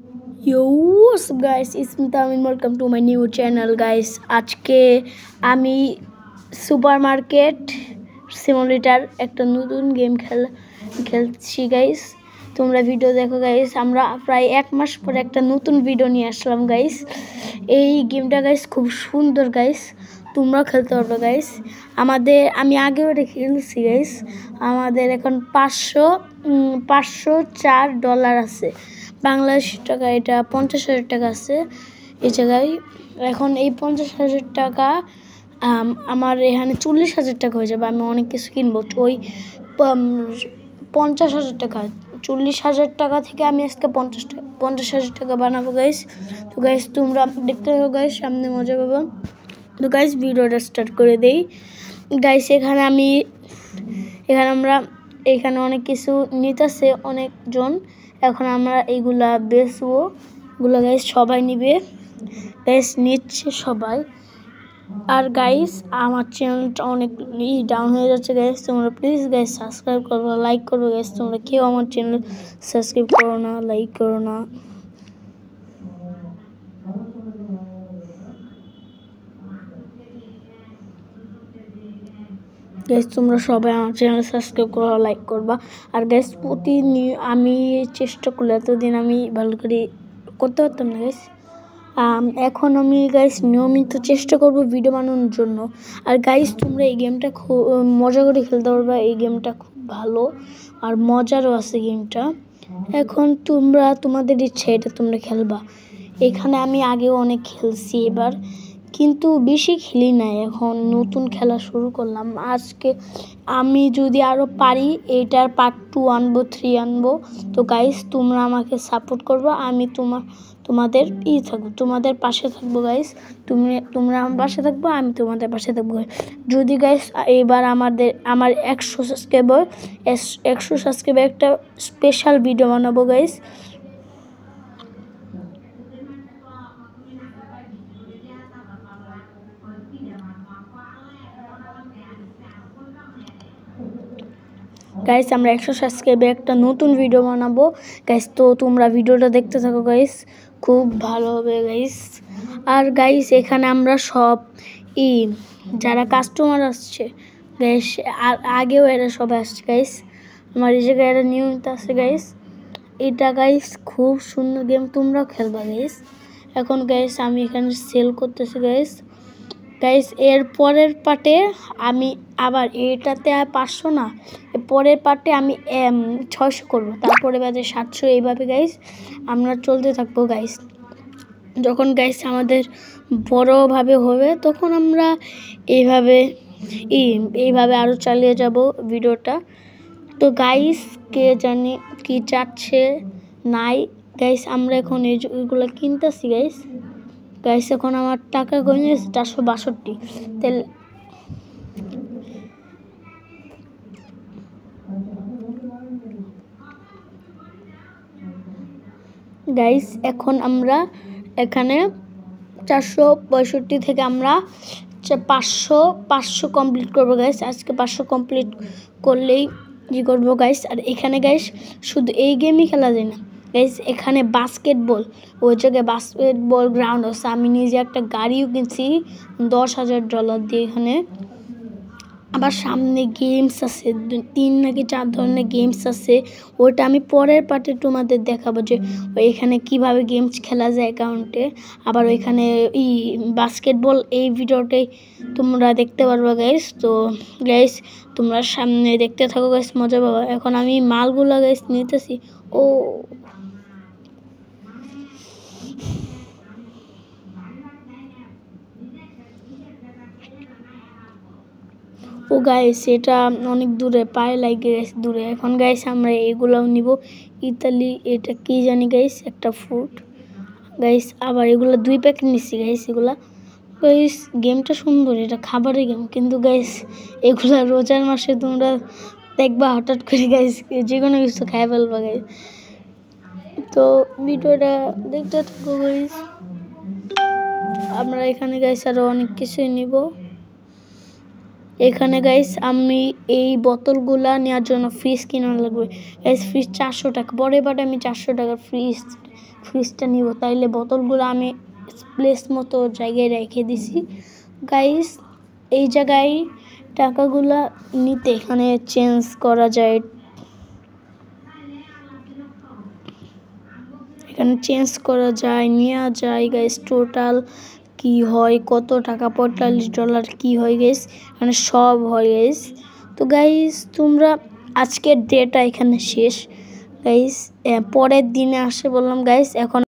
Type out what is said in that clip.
Yo, what's up guys? It's Mitamin. Welcome to my new channel guys. আজকে আমি supermarket simulator একটা নতুন game খেলছি গাইস। তোমরা ভিডিও দেখো গাইস। আমরা প্রায় 1 মাস পরে একটা নতুন ভিডিও নিয়ে আসলাম গাইস। এই গেমটা গাইস খুব সুন্দর গাইস। তোমরা খেলতে পারবে গাইস। আমি আগেও এটা খেলছি গাইস। আমাদের এখন $504 আছে। বাংলাদেশ টাকা এটা 50,000 টাকা আছে এই জায়গায়। এখন এই 50,000 টাকা আমার এখানে 40,000 টাকা হয়ে যাবে। আমি অনেক কিছু কিনবো। ওই 50,000 টাকা 40,000 টাকা থেকে আমি আজকে 50,000 টাকা বানাবো গাইস। তো গাইস তোমরা দেখতে থাকো গাইস, সামনে মজা পাবো। তো গাইস ভিডিওটা স্টার্ট করে দেই গাইস। এখানে অনেক কিছু নিতেছে অনেকজন। এখন আমরা এইগুলা বেচবো। এগুলো গাইস সবাই নিবে গাইস, নিচ্ছে সবাই। আর গাইস আমার চ্যানেলটা অনেক ডাউন হয়ে যাচ্ছে গাইস। তোমরা প্লিজ গাইস সাবস্ক্রাইব করো, লাইক করো গাইস। তোমরা কেউ আমার চ্যানেল সাবস্ক্রাইব করো না, লাইক করো না। গাইস তোমরা সবাই আমার চ্যানেল সাবস্ক্রাইব করো, লাইক করবা। আর গাইস আমি চেষ্টা করলে এতদিন আমি ভালো করে করতে পারতাম না গাইস। এখন আমি গাইস নিয়মিত চেষ্টা করব ভিডিও বানানোর জন্য। আর গাইস তোমরা এই গেমটা খুব মজা করে খেলতে পারবা। এই গেমটা খুব ভালো আর মজারও আছে গেমটা। এখন তোমাদের ইচ্ছা এটা তোমরা খেলবা। এখানে আমি আগেও অনেক খেলছি এবার, কিন্তু বেশি খেলি নাই। এখন নতুন খেলা শুরু করলাম। আজকে আমি যদি আরও পারি এইটার পার্ট 2 আনবো, 3 আনবো। তো গাইস তোমরা আমাকে সাপোর্ট করবো। আমি তোমাদের থাকবো, তোমাদের পাশে থাকবো গাইস। তোমরা আমার পাশে থাকবো, আমি তোমাদের পাশে থাকবো। যদি গাইস এবার আমার 100 সাবস্ক্রাইবার একটা স্পেশাল ভিডিও বানাবো গাইস। গাইস আমরা 100 সাবস্ক্রাইবে একটা নতুন ভিডিও বানাবো গাইস। তো তোমরা ভিডিওটা দেখতে থাকো গাইস, খুব ভালো হবে গাইস। আর গাইস এখানে আমরা সব যারা কাস্টমার আসছে গাইস, আর আগেও এরা সবাই আসছে গাইস। আমার এই জায়গায় এরা নিয়মিত আছে গাইস। এটা গাইস খুব সুন্দর গেম, তোমরাও খেলবা গাইস। এখন গাইস আমি এখানে সেল করতেছি গাইস। গাইস এর পরের পার্টে আমি আবার এটাতে 500 না, এর পরের পার্টে আমি 600 করবো, তারপরে বাজে 700। এইভাবে গাইস আমরা চলতে থাকবো গাইস। যখন গাইস আমাদের বড়োভাবে হবে তখন আমরা এইভাবে আরও চালিয়ে যাব ভিডিওটা। তো গাইস কে জানি কি চাচ্ছে নাই গাইস। আমরা এখন এইগুলো কিনতেছি গাইস। গাইস এখন আমার টাকা কমে গেছে 462। তেল গাইস এখন আমরা এখানে 465 থেকে আমরা 500 কমপ্লিট করবো গাইস। আজকে 500 কমপ্লিট করলেই করবো গাইস। আর এখানে গাইস শুধু এই গেমই খেলা যায় না গাইস, এখানে বাস্কেটবল, ওই জায়গায় বাস্কেটবল গ্রাউন্ড আছে। আমি নিজে একটা গাড়িও কিনছি $10,000 দিয়ে এখানে। আবার সামনে গেমস আছে, 3 নাকি 4 ধরনের গেমস আছে। ওটা আমি পরের পার্টে তোমাদের দেখাবো যে এখানে কিভাবে গেমস খেলা যায় অ্যাকাউন্টে। আবার ওইখানে বাস্কেটবল এই ভিডিওটাই তোমরা দেখতে পারবে গাইস। তো গাইস তোমরা সামনে দেখতে থাকো গাইস, মজা পাবো। এখন আমি মালগুলো গাইস নিতেছি। ও গাইস এটা অনেক দূরে, পায়ে লাগে গেছে দূরে। এখন গাইস আমরা এগুলাও নিব। ইতালি এটা কি জানি গাইস, একটা ফুড গাইস। আবার এগুলো 2 প্যাকেট নিচ্ছি গাইস। এগুলা গাইস গেমটা সুন্দর, এটা খাবারের গেম, কিন্তু গাইস এগুলা রোজার মাসে তোমরা দেখবা হঠাৎ করে গাইস যে কোনো কিছু খাই ফেলবা গাইস। তো ভিডিওটা দেখতে থাকো গাইস। আমরা এখানে গাইস আরো অনেক কিছুই নিব। এখানে গাইস আমি এই বোতলগুলা নেওয়ার জন্য ফ্রিজ কিনা লাগবে গাইস। ফ্রিজ 400 টাকা, পরে বাট আমি 400 টাকার ফ্রিজটা নিব, তাইলে বোতলগুলো আমি প্লেস মতো জায়গায় রেখে দিছি গাইস। এই জায়গায় টাকাগুলা নিতে এখানে চেঞ্জ করা যায়, এখানে চেঞ্জ করা যায়, নেওয়া যায় গাইস। টোটাল কি হয়, কত টাকা, $45 কি হয় গাইস, এখানে সব হয় গাইস। তো গাইস তোমরা আজকের ডেটা এখানে শেষ গাইস, পরের দিনে আসে বললাম গাইস। এখন